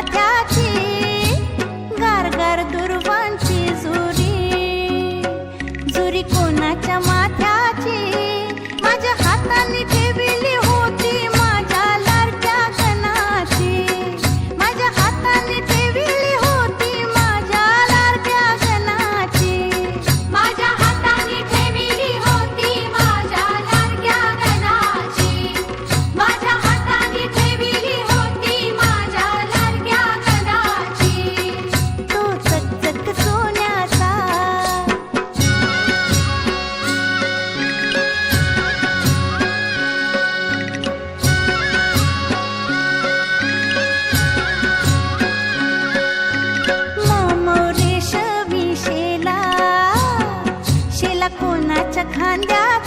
माथ्याची, गारगार दुर्वांची जुरी, जुरी कोणाच्या माथ्याची, माझ्या हाताने ठेविली होती माझ्या लाडक्या गणाची, माझ्या हाताने ठेविली होती माझ्या लाडक्या गणाची, माझ्या हाताने ठेविली होती माझ्या लाडक्या गणाची, माझ्या हाताने ठेविली होती माझ्या लाडक्या गणाची. तो चकचक सोन्याचा, मौरेश विशेला, शेला कोणाच्या खांद्याचा,